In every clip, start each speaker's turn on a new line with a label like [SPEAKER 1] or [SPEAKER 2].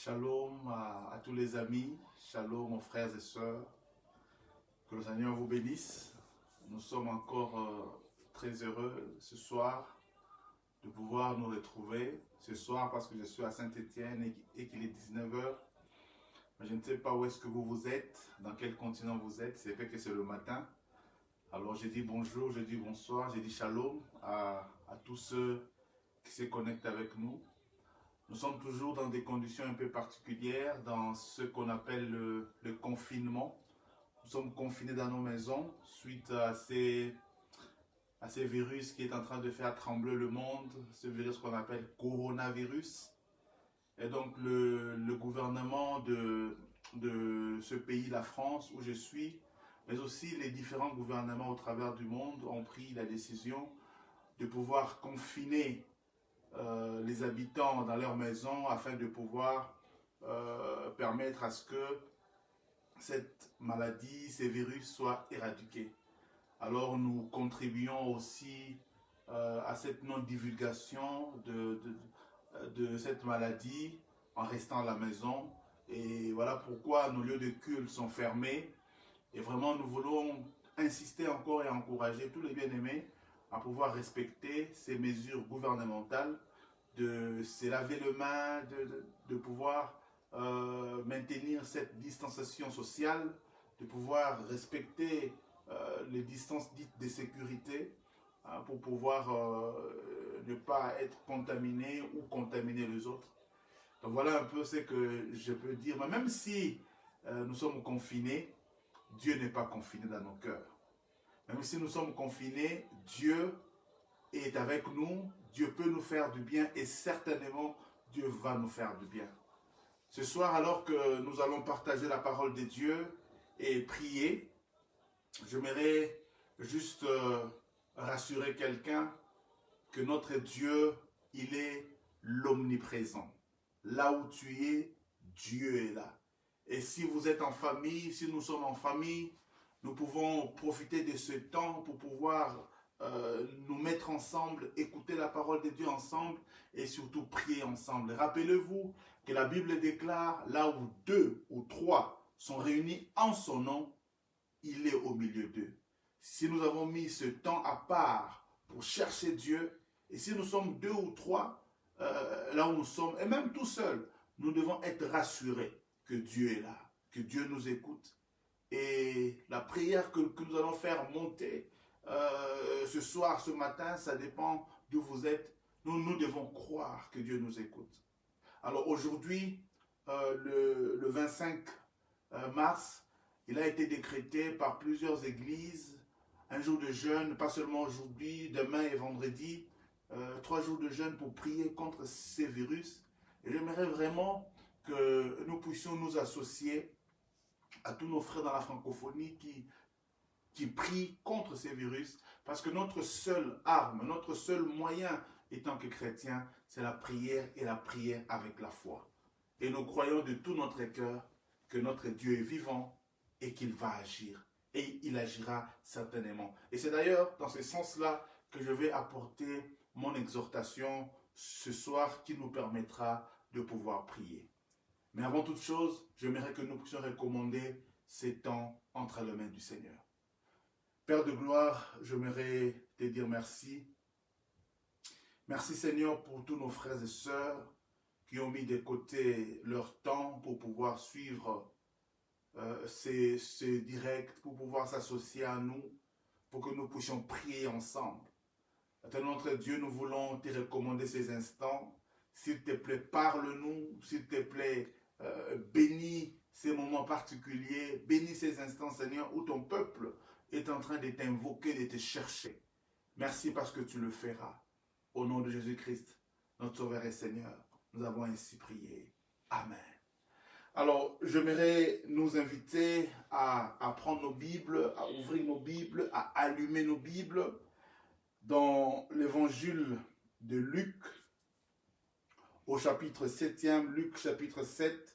[SPEAKER 1] Shalom à tous les amis, shalom aux frères et sœurs, que le Seigneur vous bénisse. Nous sommes encore très heureux ce soir de pouvoir nous retrouver. Ce soir parce que je suis à Saint-Étienne et qu'il est 19 h. Mais je ne sais pas où est-ce que vous êtes, dans quel continent vous êtes, c'est fait que c'est le matin. Alors j'ai dit bonjour, j'ai dit bonsoir, j'ai dit shalom à tous ceux qui se connectent avec nous. Nous sommes toujours dans des conditions un peu particulières, dans ce qu'on appelle le confinement. Nous sommes confinés dans nos maisons suite à ces virus qui est en train de faire trembler le monde, ce virus qu'on appelle coronavirus. Et donc le gouvernement de ce pays, la France, où je suis, mais aussi les différents gouvernements au travers du monde ont pris la décision de pouvoir confiner les habitants dans leur maison afin de pouvoir permettre à ce que cette maladie, ces virus soient éradiqués. Alors nous contribuons aussi à cette non-divulgation de cette maladie en restant à la maison. Et voilà pourquoi nos lieux de culte sont fermés. Et vraiment nous voulons insister encore et encourager tous les bien-aimés à pouvoir respecter ces mesures gouvernementales, de se laver les mains, de pouvoir maintenir cette distanciation sociale, de pouvoir respecter les distances dites de sécurité pour pouvoir ne pas être contaminé ou contaminer les autres. Donc voilà un peu ce que je peux dire. Mais même si nous sommes confinés, Dieu n'est pas confiné dans nos cœurs. Même si nous sommes confinés, Dieu est avec nous, Dieu peut nous faire du bien et certainement Dieu va nous faire du bien. Ce soir, alors que nous allons partager la parole de Dieu et prier, j'aimerais juste rassurer quelqu'un que notre Dieu, il est l'omniprésent. Là où tu es, Dieu est là. Et si vous êtes en famille, si nous sommes en famille, nous pouvons profiter de ce temps pour pouvoir nous mettre ensemble, écouter la parole de Dieu ensemble et surtout prier ensemble. Rappelez-vous que la Bible déclare, là où 2 ou 3 sont réunis en son nom, il est au milieu d'eux. Si nous avons mis ce temps à part pour chercher Dieu, et si nous sommes 2 ou 3, là où nous sommes, et même tout seuls, nous devons être rassurés que Dieu est là, que Dieu nous écoute. Et la prière que nous allons faire monter ce soir, ce matin, ça dépend d'où vous êtes. Nous devons croire que Dieu nous écoute. Alors aujourd'hui, le 25 mars, il a été décrété par plusieurs églises un jour de jeûne, pas seulement aujourd'hui, demain et vendredi, 3 jours de jeûne pour prier contre ces virus. Et j'aimerais vraiment que nous puissions nous associer à tous nos frères dans la francophonie qui prient contre ces virus, parce que notre seule arme, notre seul moyen étant que chrétiens, c'est la prière et la prière avec la foi. Et nous croyons de tout notre cœur que notre Dieu est vivant et qu'il va agir. Et il agira certainement. Et c'est d'ailleurs dans ce sens-là que je vais apporter mon exhortation ce soir qui nous permettra de pouvoir prier. Mais avant toute chose, j'aimerais que nous puissions recommander ces temps entre les mains du Seigneur. Père de gloire, j'aimerais te dire merci. Merci Seigneur pour tous nos frères et sœurs qui ont mis de côté leur temps pour pouvoir suivre ces directs, pour pouvoir s'associer à nous, pour que nous puissions prier ensemble. Notre Dieu, nous voulons te recommander ces instants. S'il te plaît, parle-nous. S'il te plaît, bénis ces moments particuliers. Bénis ces instants, Seigneur, où ton peuple est en train de t'invoquer, de te chercher. Merci parce que tu le feras. Au nom de Jésus-Christ, notre Sauveur et Seigneur, nous avons ainsi prié. Amen. Alors, j'aimerais nous inviter à prendre nos Bibles, à ouvrir nos Bibles, à allumer nos Bibles dans l'évangile de Luc, au chapitre 7e, Luc chapitre 7.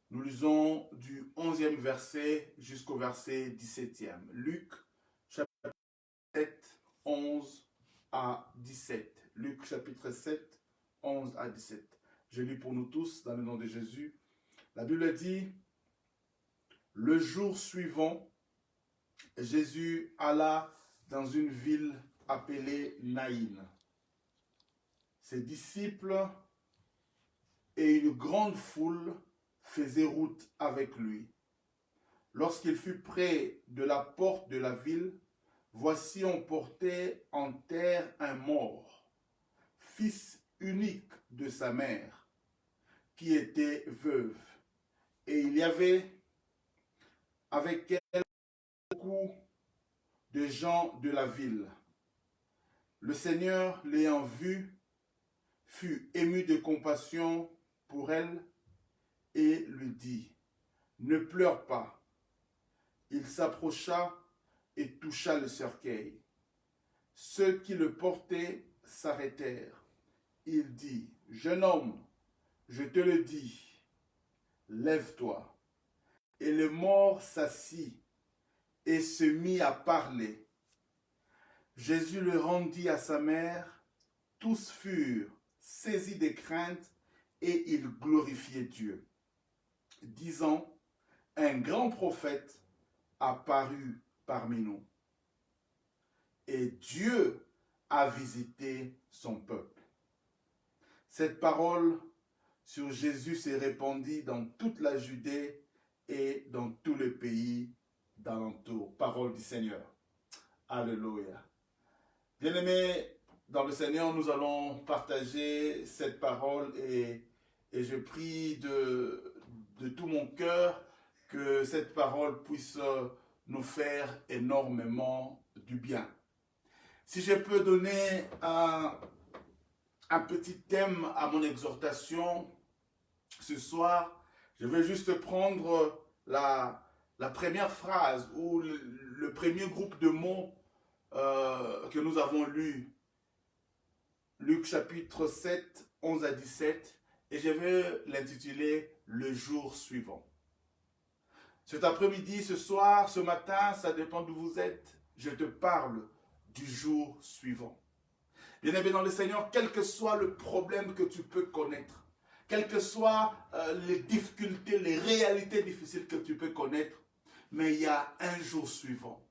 [SPEAKER 1] Nous lisons du 11e verset jusqu'au verset 17e. Luc chapitre 7, 11 à 17. Luc chapitre 7, 11 à 17. Je lis pour nous tous dans le nom de Jésus. La Bible dit, le jour suivant, Jésus alla dans une ville appelée Naïn. Ses disciples et une grande foule faisaient route avec lui. Lorsqu'il fut près de la porte de la ville, voici on portait en terre un mort, fils unique de sa mère, qui était veuve. Et il y avait avec elle beaucoup de gens de la ville. Le Seigneur, l'ayant vue, fut ému de compassion pour elle et lui dit, « Ne pleure pas. » Il s'approcha et toucha le cercueil. Ceux qui le portaient s'arrêtèrent. Il dit, « Jeune homme, je te le dis, lève-toi. » Et le mort s'assit et se mit à parler. Jésus le rendit à sa mère. Tous furent saisis de crainte et ils glorifiaient Dieu, disant, « Un grand prophète apparu parmi nous. Et Dieu a visité son peuple. » Cette parole sur Jésus s'est répandue dans toute la Judée et dans tous les pays d'alentour. Parole du Seigneur. Alléluia. Bien-aimés, dans le Seigneur, nous allons partager cette parole et je prie de tout mon cœur que cette parole puisse nous faire énormément du bien. Si je peux donner un petit thème à mon exhortation ce soir, je vais juste prendre la première phrase ou le premier groupe de mots que nous avons lu. Luc chapitre 7, 11 à 17, et je vais l'intituler « Le jour suivant ». Cet après-midi, ce soir, ce matin, ça dépend d'où vous êtes, je te parle du jour suivant. Bien-aimé dans le Seigneur, quel que soit le problème que tu peux connaître, quelles que soient les difficultés, les réalités difficiles que tu peux connaître, mais il y a un jour suivant.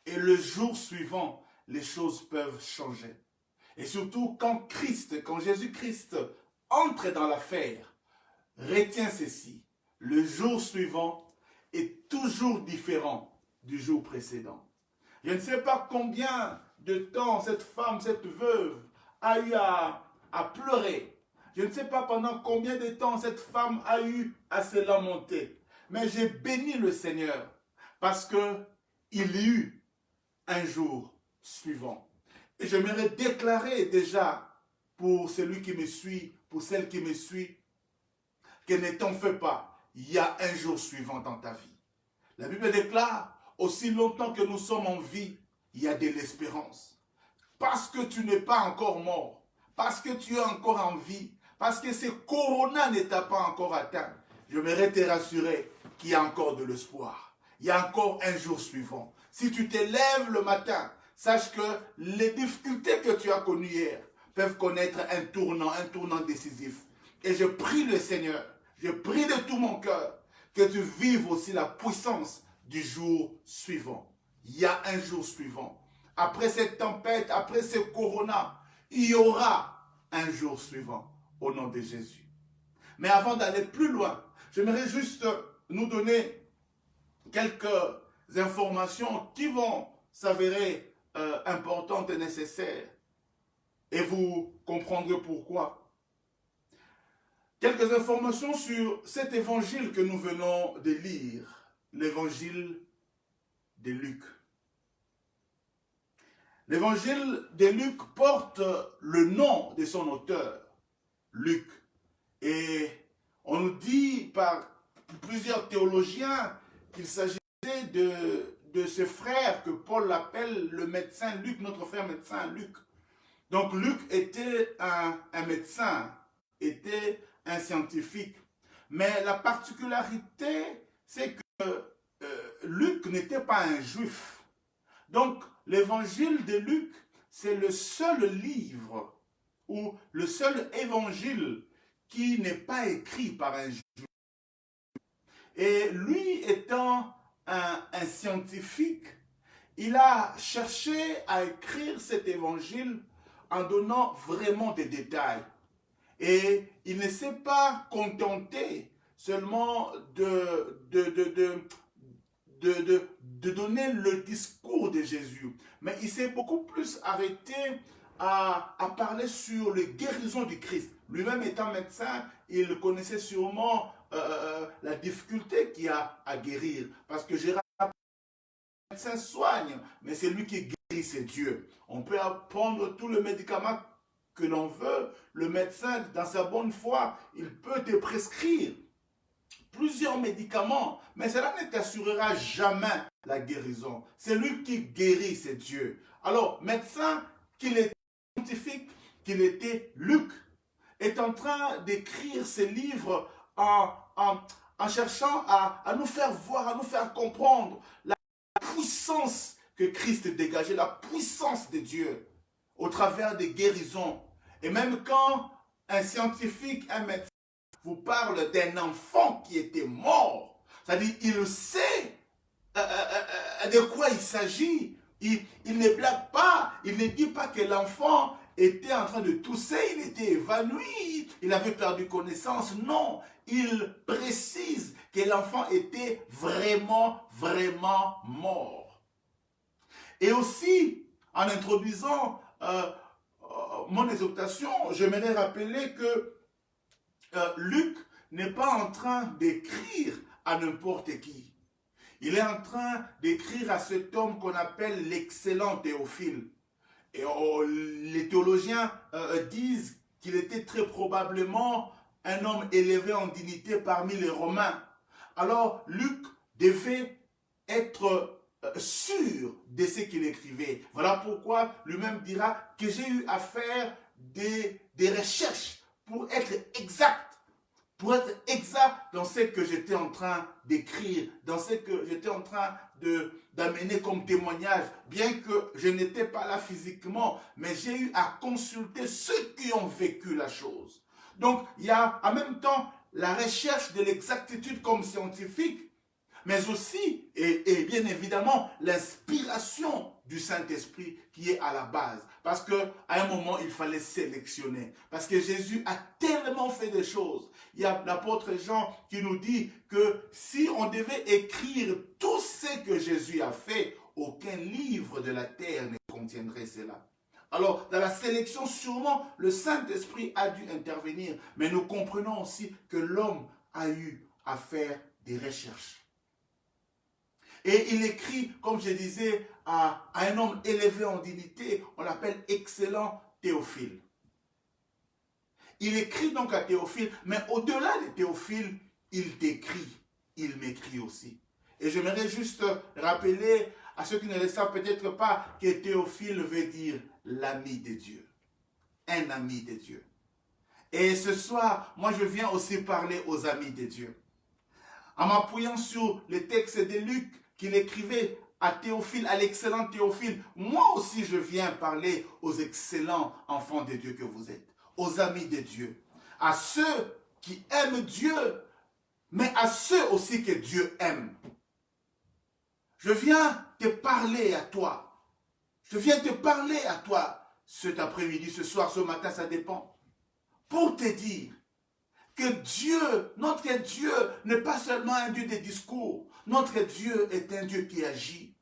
[SPEAKER 1] Et le jour suivant, les choses peuvent changer. Et surtout quand Jésus-Christ entre dans l'affaire, retiens ceci, le jour suivant est toujours différent du jour précédent. Je ne sais pas combien de temps cette femme, cette veuve, a eu à pleurer. Je ne sais pas pendant combien de temps cette femme a eu à se lamenter. Mais j'ai béni le Seigneur parce qu'il y eut un jour suivant. Et j'aimerais déclarer déjà pour celui qui me suit, pour celle qui me suit, que ne t'en fais pas, il y a un jour suivant dans ta vie. La Bible déclare, aussi longtemps que nous sommes en vie, il y a de l'espérance. Parce que tu n'es pas encore mort, parce que tu es encore en vie, parce que ce corona ne t'a pas encore atteint, j'aimerais te rassurer qu'il y a encore de l'espoir. Il y a encore un jour suivant. Si tu te lèves le matin, sache que les difficultés que tu as connues hier peuvent connaître un tournant décisif. Et je prie le Seigneur, je prie de tout mon cœur que tu vives aussi la puissance du jour suivant. Il y a un jour suivant. Après cette tempête, après ce corona, il y aura un jour suivant au nom de Jésus. Mais avant d'aller plus loin, j'aimerais juste nous donner quelques informations qui vont s'avérer importantes et nécessaires. Et vous comprendrez pourquoi. Quelques informations sur cet évangile que nous venons de lire, l'évangile de Luc. L'évangile de Luc porte le nom de son auteur, Luc. Et on nous dit par plusieurs théologiens qu'il s'agissait de ce frère que Paul appelle le médecin Luc, notre frère médecin Luc. Donc Luc était un médecin, était un scientifique. Mais la particularité, c'est que Luc n'était pas un juif. Donc l'évangile de Luc, c'est le seul livre ou le seul évangile qui n'est pas écrit par un juge. Et lui étant un scientifique, il a cherché à écrire cet évangile en donnant vraiment des détails. Et il ne s'est pas contenté seulement de donner le discours de Jésus, mais il s'est beaucoup plus arrêté à parler sur les guérisons du Christ. Lui-même étant médecin, il connaissait sûrement la difficulté qu'il y a à guérir. Parce que Gérard, le médecin soigne, mais c'est lui qui guérit, c'est Dieu. On peut prendre tout le médicament que l'on veut. Le médecin, dans sa bonne foi, il peut te prescrire plusieurs médicaments, mais cela ne t'assurera jamais la guérison. C'est lui qui guérit, c'est Dieu. Alors, médecin, qu'il était scientifique, qu'il était, Luc est en train d'écrire ses livres en cherchant à nous faire voir, à nous faire comprendre la puissance que Christ dégageait, la puissance de Dieu au travers des guérisons. Et même quand un scientifique, un médecin vous parle d'un enfant qui était mort, c'est-à-dire il sait de quoi il s'agit. Il ne blague pas, il ne dit pas que l'enfant était en train de tousser, il était évanoui, il avait perdu connaissance. Non, il précise que l'enfant était vraiment, vraiment mort. Et aussi, en introduisant mon exhortation, j'aimerais rappeler que Luc n'est pas en train d'écrire à n'importe qui. Il est en train d'écrire à cet homme qu'on appelle l'excellent Théophile. Et les théologiens disent qu'il était très probablement un homme élevé en dignité parmi les Romains. Alors Luc devait être sûr de ce qu'il écrivait. Voilà pourquoi lui-même dira que j'ai eu à faire des recherches pour être exact. Pour être exact dans ce que j'étais en train d'écrire, dans ce que j'étais en train d'amener comme témoignage, bien que je n'étais pas là physiquement, mais j'ai eu à consulter ceux qui ont vécu la chose. Donc, il y a en même temps la recherche de l'exactitude comme scientifique, mais aussi, et bien évidemment, l'inspiration du Saint-Esprit qui est à la base. Parce qu'à un moment, il fallait sélectionner. Parce que Jésus a tellement fait des choses. Il y a l'apôtre Jean qui nous dit que si on devait écrire tout ce que Jésus a fait, aucun livre de la terre ne contiendrait cela. Alors, dans la sélection, sûrement, le Saint-Esprit a dû intervenir. Mais nous comprenons aussi que l'homme a eu à faire des recherches. Et il écrit, comme je disais, à un homme élevé en dignité, on l'appelle excellent Théophile. Il écrit donc à Théophile, mais au-delà de Théophile, il t'écrit, il m'écrit aussi. Et j'aimerais juste rappeler à ceux qui ne le savent peut-être pas que Théophile veut dire l'ami de Dieu. Un ami de Dieu. Et ce soir, moi je viens aussi parler aux amis de Dieu. En m'appuyant sur le texte de Luc qu'il écrivait à Théophile, à l'excellent Théophile, moi aussi je viens parler aux excellents enfants de Dieu que vous êtes, aux amis de Dieu, à ceux qui aiment Dieu, mais à ceux aussi que Dieu aime. Je viens te parler à toi. Je viens te parler à toi cet après-midi, ce soir, ce matin, ça dépend. Pour te dire que Dieu, notre Dieu, n'est pas seulement un Dieu de discours. Notre Dieu est un Dieu qui agit.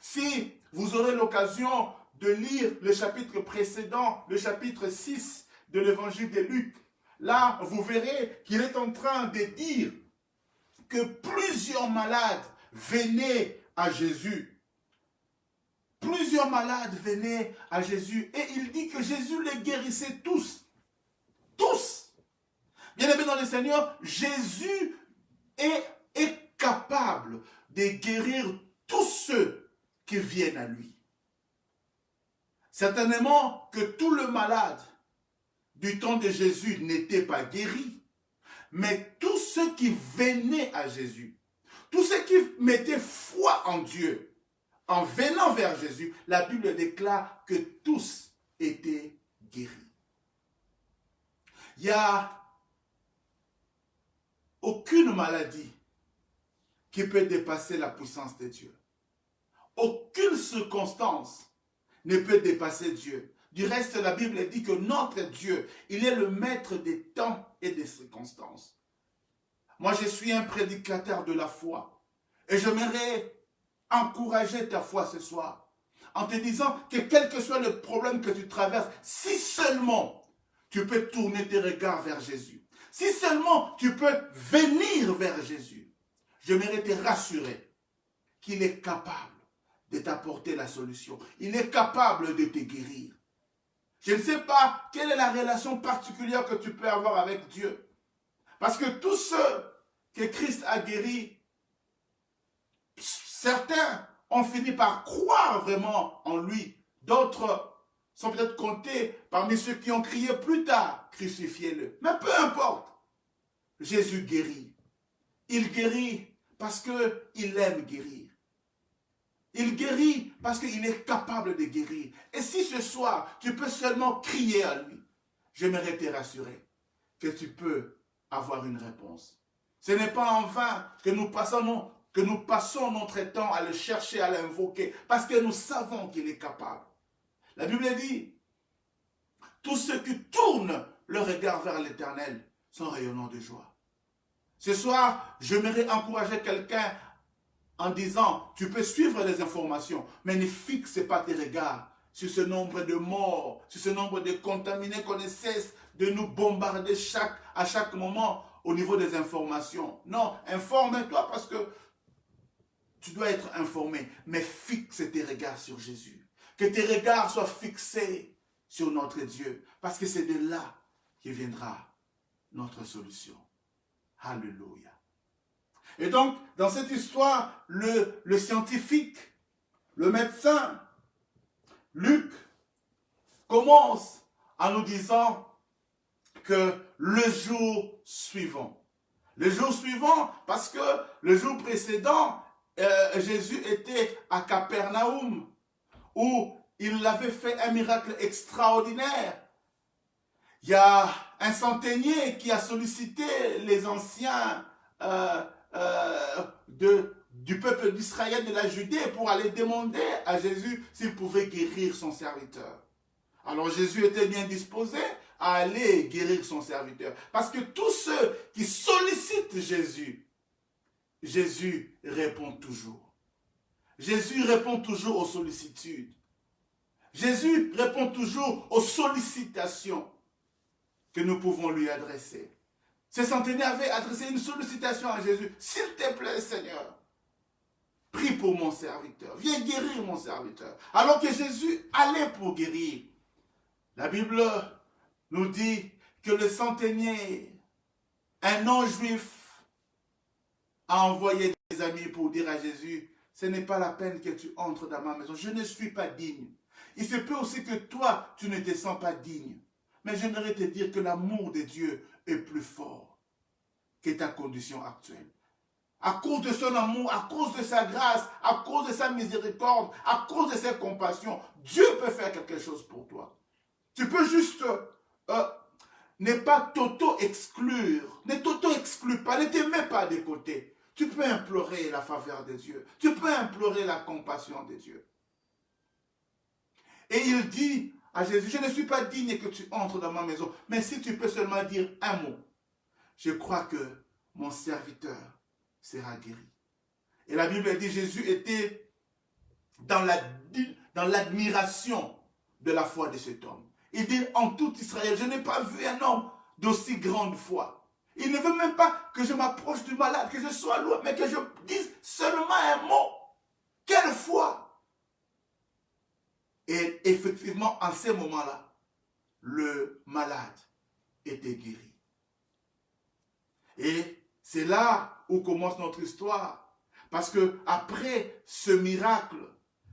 [SPEAKER 1] Si vous aurez l'occasion de lire le chapitre précédent, le chapitre 6 de l'évangile de Luc, là, vous verrez qu'il est en train de dire que plusieurs malades venaient à Jésus. Plusieurs malades venaient à Jésus. Et il dit que Jésus les guérissait tous. Tous. Bien-aimés dans le Seigneur, Jésus est capable de guérir tous ceux qui viennent à lui. Certainement que tout le malade du temps de Jésus n'était pas guéri, mais tous ceux qui venaient à Jésus, tous ceux qui mettaient foi en Dieu, en venant vers Jésus, la Bible déclare que tous étaient guéris. Il y a aucune maladie qui peut dépasser la puissance de Dieu. Aucune circonstance ne peut dépasser Dieu. Du reste, la Bible dit que notre Dieu, il est le maître des temps et des circonstances. Moi, je suis un prédicateur de la foi. Et j'aimerais encourager ta foi ce soir. En te disant que quel que soit le problème que tu traverses, si seulement tu peux tourner tes regards vers Jésus. Si seulement tu peux venir vers Jésus. J'aimerais te rassurer qu'il est capable de t'apporter la solution. Il est capable de te guérir. Je ne sais pas quelle est la relation particulière que tu peux avoir avec Dieu. Parce que tous ceux que Christ a guéris, certains ont fini par croire vraiment en lui. D'autres sont peut-être comptés parmi ceux qui ont crié plus tard, crucifiez-le. Mais peu importe, Jésus guérit. Il guérit parce qu'il aime guérir. Il guérit parce qu'il est capable de guérir. Et si ce soir, tu peux seulement crier à lui, j'aimerais te rassurer que tu peux avoir une réponse. Ce n'est pas en vain que nous passons notre temps à le chercher, à l'invoquer, parce que nous savons qu'il est capable. La Bible dit, tous ceux qui tournent le regard vers l'Éternel sont rayonnants de joie. Ce soir, j'aimerais encourager quelqu'un en disant, tu peux suivre les informations, mais ne fixe pas tes regards sur ce nombre de morts, sur ce nombre de contaminés qu'on ne cesse de nous bombarder à chaque moment au niveau des informations. Non, informe-toi parce que tu dois être informé, mais fixe tes regards sur Jésus. Que tes regards soient fixés sur notre Dieu, parce que c'est de là que viendra notre solution. Alléluia. Et donc, dans cette histoire, le scientifique, le médecin, Luc, commence en nous disant que le jour suivant, parce que le jour précédent, Jésus était à Capernaum, où il avait fait un miracle extraordinaire. Il y a un centenier qui a sollicité les anciens du peuple d'Israël, de la Judée, pour aller demander à Jésus s'il pouvait guérir son serviteur. Alors Jésus était bien disposé à aller guérir son serviteur. Parce que tous ceux qui sollicitent Jésus, Jésus répond toujours. Jésus répond toujours aux sollicitudes. Jésus répond toujours aux sollicitations que nous pouvons lui adresser. Ce centenier avait adressé une sollicitation à Jésus. S'il te plaît, Seigneur, prie pour mon serviteur. Viens guérir mon serviteur. Alors que Jésus allait pour guérir. La Bible nous dit que le centenier, un non-juif, a envoyé des amis pour dire à Jésus, ce n'est pas la peine que tu entres dans ma maison. Je ne suis pas digne. Il se peut aussi que toi, tu ne te sens pas digne. Mais j'aimerais te dire que l'amour de Dieu est plus fort que ta condition actuelle. À cause de son amour, à cause de sa grâce, à cause de sa miséricorde, à cause de sa compassion, Dieu peut faire quelque chose pour toi. Tu peux juste ne pas t'auto-exclure. Ne t'auto-exclue pas, ne te mets pas de côté. Tu peux implorer la faveur de Dieu. Tu peux implorer la compassion de Dieu. Et il dit à Jésus, je ne suis pas digne que tu entres dans ma maison, mais si tu peux seulement dire un mot, je crois que mon serviteur sera guéri. Et la Bible dit, Jésus était dans l'admiration de la foi de cet homme. Il dit, en tout Israël, je n'ai pas vu un homme d'aussi grande foi. Il ne veut même pas que je m'approche du malade, que je sois loin, mais que je dise seulement un mot. Quelle foi! Et effectivement, en ces moments-là, le malade était guéri. Et c'est là où commence notre histoire. Parce que après ce miracle,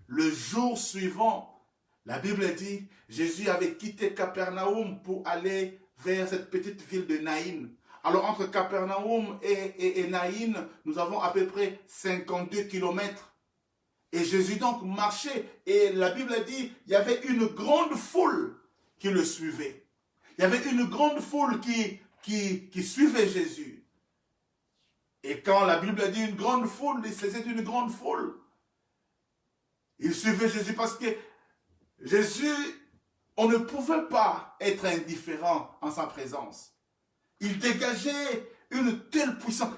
[SPEAKER 1] le jour suivant, la Bible dit, Jésus avait quitté Capernaum pour aller vers cette petite ville de Naïn. Alors entre Capernaum et Naïn, nous avons à peu près 52 kilomètres. Et Jésus donc marchait, et la Bible dit, il y avait une grande foule qui le suivait. Il y avait une grande foule qui suivait Jésus. Et quand la Bible dit une grande foule, c'était une grande foule. Ils suivaient Jésus parce que Jésus, on ne pouvait pas être indifférent en sa présence. Il dégageait une telle puissance.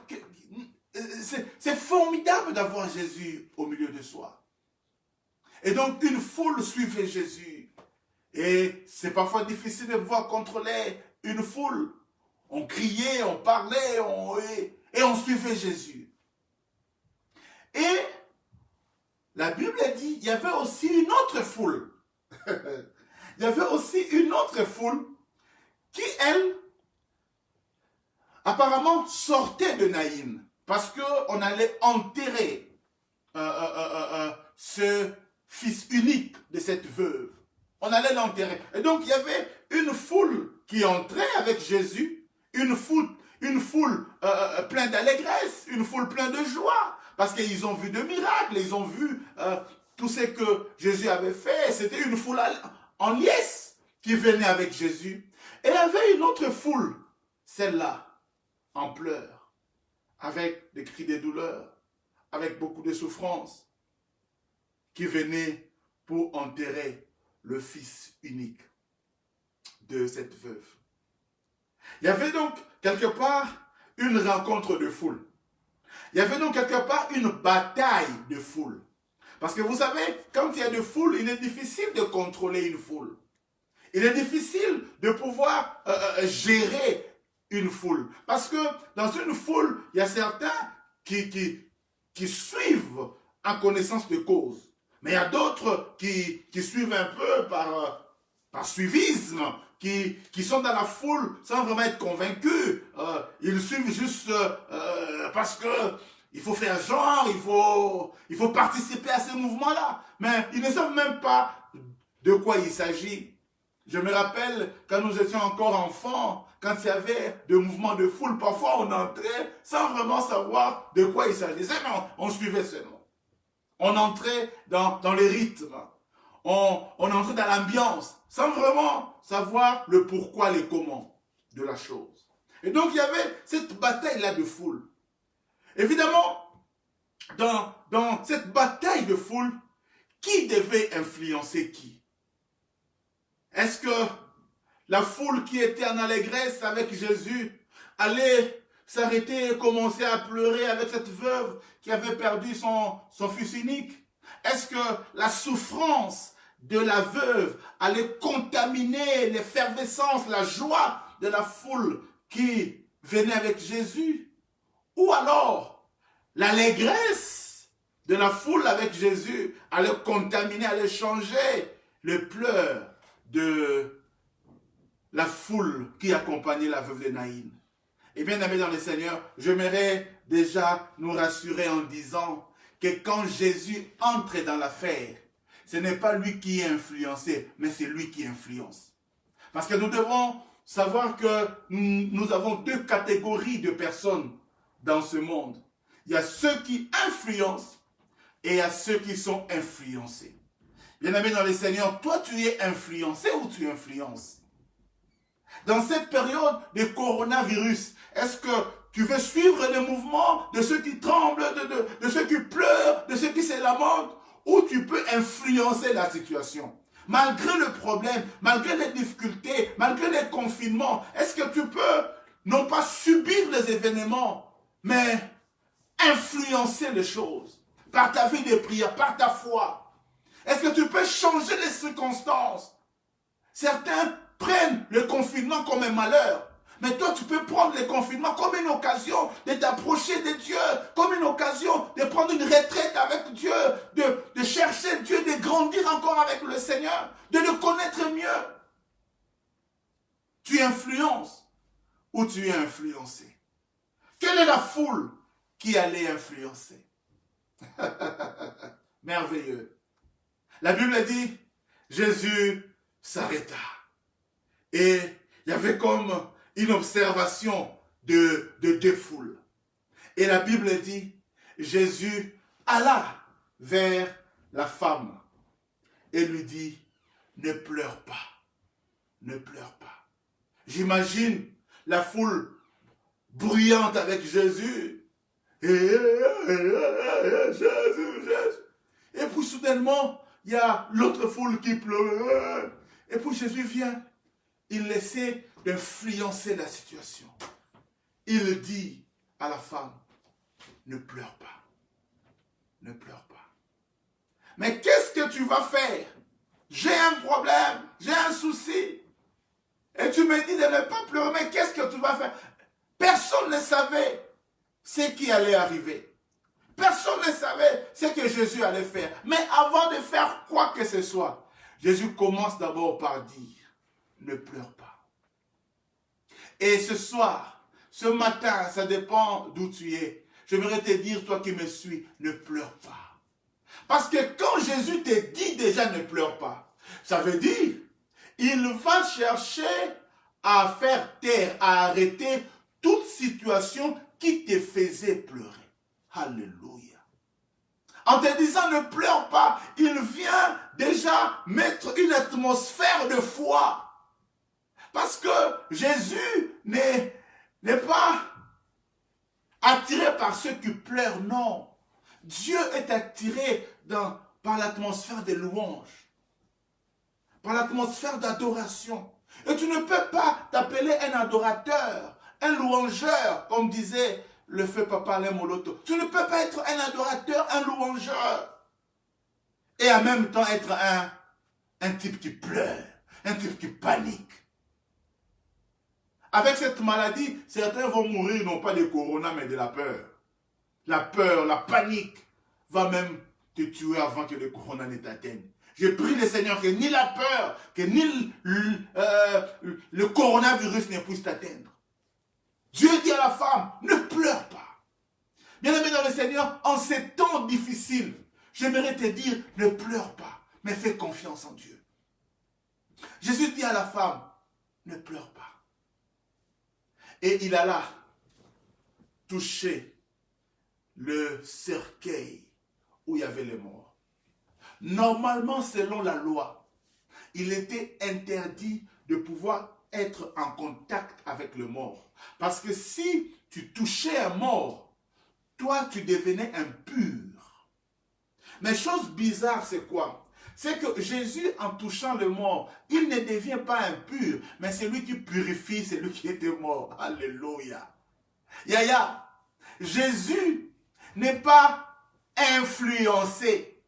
[SPEAKER 1] C'est formidable d'avoir Jésus au milieu de soi. Et donc une foule suivait Jésus. Et c'est parfois difficile de pouvoir contrôler une foule. On criait, on parlait, et on suivait Jésus. Et la Bible dit, il y avait aussi une autre foule. Il y avait aussi une autre foule qui, elle, apparemment sortait de Naïm. Parce qu'on allait enterrer ce fils unique de cette veuve. On allait l'enterrer. Et donc, il y avait une foule qui entrait avec Jésus, une foule pleine d'allégresse, une foule pleine de joie, parce qu'ils ont vu de miracles, ils ont vu tout ce que Jésus avait fait. C'était une foule en liesse qui venait avec Jésus. Et il y avait une autre foule, celle-là, en pleurs, avec des cris de douleur, avec beaucoup de souffrance, qui venait pour enterrer le fils unique de cette veuve. Il y avait donc quelque part une rencontre de foule. Il y avait donc quelque part une bataille de foule. Parce que vous savez, quand il y a de foule, il est difficile de contrôler une foule. Il est difficile de pouvoir gérer une foule. Parce que dans une foule, il y a certains qui suivent en connaissance de cause. Mais il y a d'autres qui suivent un peu par suivisme, qui sont dans la foule sans vraiment être convaincus. Ils suivent juste parce que il faut faire genre, il faut participer à ces mouvements-là. Mais ils ne savent même pas de quoi il s'agit. Je me rappelle quand nous étions encore enfants, quand il y avait des mouvements de foule, parfois on entrait sans vraiment savoir de quoi il s'agissait, mais on suivait seulement. On entrait dans les rythmes, on entrait dans l'ambiance, sans vraiment savoir le pourquoi, les comment de la chose. Et donc il y avait cette bataille-là de foule. Évidemment, dans cette bataille de foule, qui devait influencer qui? Est-ce que la foule qui était en allégresse avec Jésus allait s'arrêter et commencer à pleurer avec cette veuve qui avait perdu son fils unique? Est-ce que la souffrance de la veuve allait contaminer l'effervescence, la joie de la foule qui venait avec Jésus? Ou alors, l'allégresse de la foule avec Jésus allait contaminer, allait changer le pleur de la foule qui accompagnait la veuve de Naïm. Et bien aimés dans le Seigneur, j'aimerais déjà nous rassurer en disant que quand Jésus entre dans l'affaire, ce n'est pas lui qui est influencé, mais c'est lui qui influence. Parce que nous devons savoir que nous avons deux catégories de personnes dans ce monde. Il y a ceux qui influencent et il y a ceux qui sont influencés. Bien-aimé dans le Seigneur, toi tu es influencé ou tu influences? Dans cette période de coronavirus, est-ce que tu veux suivre les mouvements de ceux qui tremblent, de ceux qui pleurent, de ceux qui se lamentent, ou tu peux influencer la situation? Malgré le problème, malgré les difficultés, malgré les confinements, est-ce que tu peux non pas subir les événements, mais influencer les choses par ta vie de prière, par ta foi? Est-ce que tu peux changer les circonstances? Certains prennent le confinement comme un malheur. Mais toi, tu peux prendre le confinement comme une occasion de t'approcher de Dieu, comme une occasion de prendre une retraite avec Dieu, de chercher Dieu, de grandir encore avec le Seigneur, de le connaître mieux. Tu influences ou tu es influencé? Quelle est la foule qui allait influencer? Merveilleux. La Bible dit, Jésus s'arrêta. Et il y avait comme une observation de deux foules. Et la Bible dit, Jésus alla vers la femme et lui dit, ne pleure pas, ne pleure pas. J'imagine la foule bruyante avec Jésus. Jésus, Jésus. Et puis soudainement, il y a l'autre foule qui pleure. Et puis Jésus vient. Il essaie d'influencer la situation. Il dit à la femme, ne pleure pas. Ne pleure pas. Mais qu'est-ce que tu vas faire? J'ai un problème, j'ai un souci. Et tu me dis de ne pas pleurer, mais qu'est-ce que tu vas faire? Personne ne savait ce qui allait arriver. Personne ne savait ce que Jésus allait faire. Mais avant de faire quoi que ce soit, Jésus commence d'abord par dire, ne pleure pas. Et ce soir, ce matin, ça dépend d'où tu es. J'aimerais te dire, toi qui me suis, ne pleure pas. Parce que quand Jésus te dit déjà ne pleure pas, ça veut dire, il va chercher à faire taire, à arrêter toute situation qui te faisait pleurer. Alléluia. En te disant ne pleure pas, il vient déjà mettre une atmosphère de foi. Parce que Jésus n'est pas attiré par ceux qui pleurent, non. Dieu est attiré par l'atmosphère des louanges, par l'atmosphère d'adoration. Et tu ne peux pas t'appeler un adorateur, un louangeur, comme disait le feu Papa Alain Moloto. Tu ne peux pas être un adorateur, un louangeur, et en même temps être un type qui pleure, un type qui panique. Avec cette maladie, certains vont mourir non pas de corona, mais de la peur. La peur, la panique va même te tuer avant que le corona ne t'atteigne. Je prie le Seigneur que ni la peur, que ni le coronavirus ne puisse t'atteindre. Dieu dit à la femme, ne pleure pas. Bien-aimé dans le Seigneur, en ces temps difficiles, j'aimerais te dire, ne pleure pas, mais fais confiance en Dieu. Jésus dit à la femme, ne pleure pas. Et il alla toucher le cercueil où il y avait les morts. Normalement, selon la loi, il était interdit de pouvoir être en contact avec le mort. Parce que si tu touchais un mort, toi, tu devenais impur. Mais chose bizarre, c'est quoi? C'est que Jésus, en touchant le mort, il ne devient pas impur, mais c'est lui qui purifie celui qui était mort. Alléluia. Yaya, Jésus n'est pas influencé,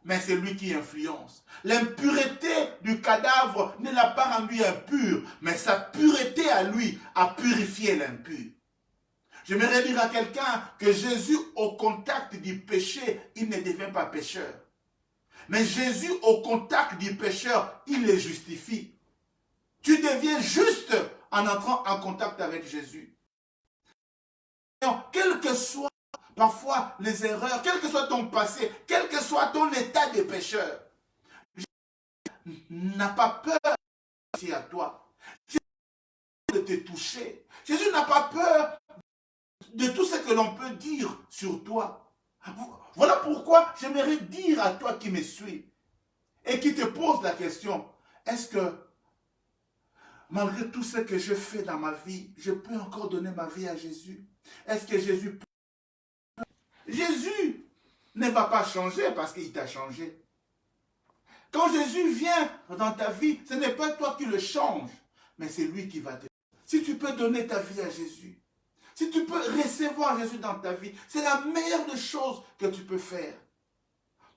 [SPEAKER 1] mais c'est lui qui influence. L'impureté du cadavre ne l'a pas rendu impur, mais sa pureté à lui a purifié l'impur. J'aimerais dire à quelqu'un que Jésus, au contact du péché, il ne devient pas pécheur. Mais Jésus, au contact du pécheur, il les justifie. Tu deviens juste en entrant en contact avec Jésus. Quel que soit parfois les erreurs, quel que soit ton passé, quel que soit ton état de pécheur, Jésus n'a pas peur à toi. Jésus n'a pas peur de te toucher. Jésus n'a pas peur de tout ce que l'on peut dire sur toi. Voilà pourquoi j'aimerais dire à toi qui me suis et qui te pose la question, est-ce que malgré tout ce que je fais dans ma vie, je peux encore donner ma vie à Jésus? Est-ce que Jésus peut? Jésus ne va pas changer parce qu'il t'a changé. Quand Jésus vient dans ta vie, ce n'est pas toi qui le changes, mais c'est lui qui va te... Si tu peux donner ta vie à Jésus, si tu peux recevoir Jésus dans ta vie, c'est la meilleure des choses que tu peux faire.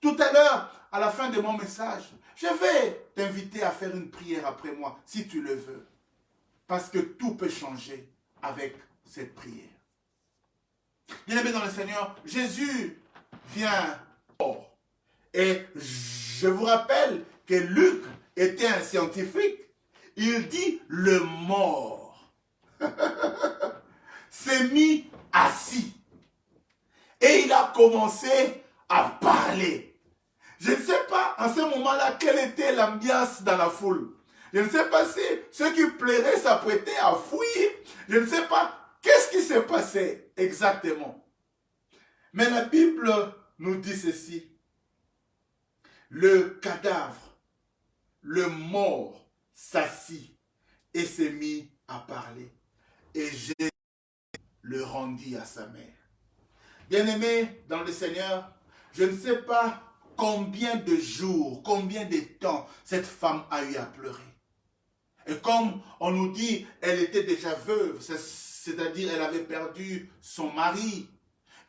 [SPEAKER 1] Tout à l'heure, à la fin de mon message, je vais t'inviter à faire une prière après moi, si tu le veux. Parce que tout peut changer avec cette prière. Bien-aimé dans le Seigneur, Jésus vient mort. Et je vous rappelle que Luc était un scientifique. Il dit le mort s'est mis assis. Et il a commencé à parler. Je ne sais pas en ce moment-là quelle était l'ambiance dans la foule. Je ne sais pas si ceux qui pleuraient s'apprêtaient à fuir. Je ne sais pas qu'est-ce qui s'est passé exactement. Mais la Bible nous dit ceci. Le cadavre, le mort s'assit et s'est mis à parler. Et Jésus le rendit à sa mère. Bien-aimés dans le Seigneur, je ne sais pas combien de jours, combien de temps cette femme a eu à pleurer. Et comme on nous dit, elle était déjà veuve, c'est-à-dire elle avait perdu son mari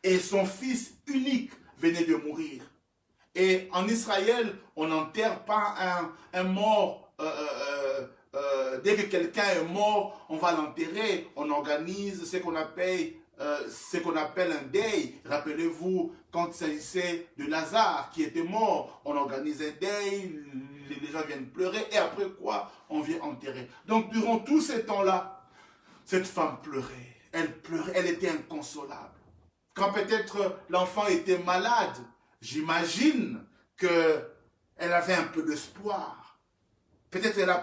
[SPEAKER 1] et son fils unique venait de mourir. Et en Israël, on n'enterre pas un mort. Dès que quelqu'un est mort, on va l'enterrer. On organise ce qu'on appelle un deuil. Rappelez-vous, quand il s'agissait de Lazare qui était mort, on organise un deuil, les gens viennent pleurer, et après quoi, on vient enterrer. Donc durant tous ces temps-là, cette femme pleurait. Elle pleurait, elle était inconsolable. Quand peut-être l'enfant était malade, j'imagine qu'elle avait un peu d'espoir. Peut-être elle a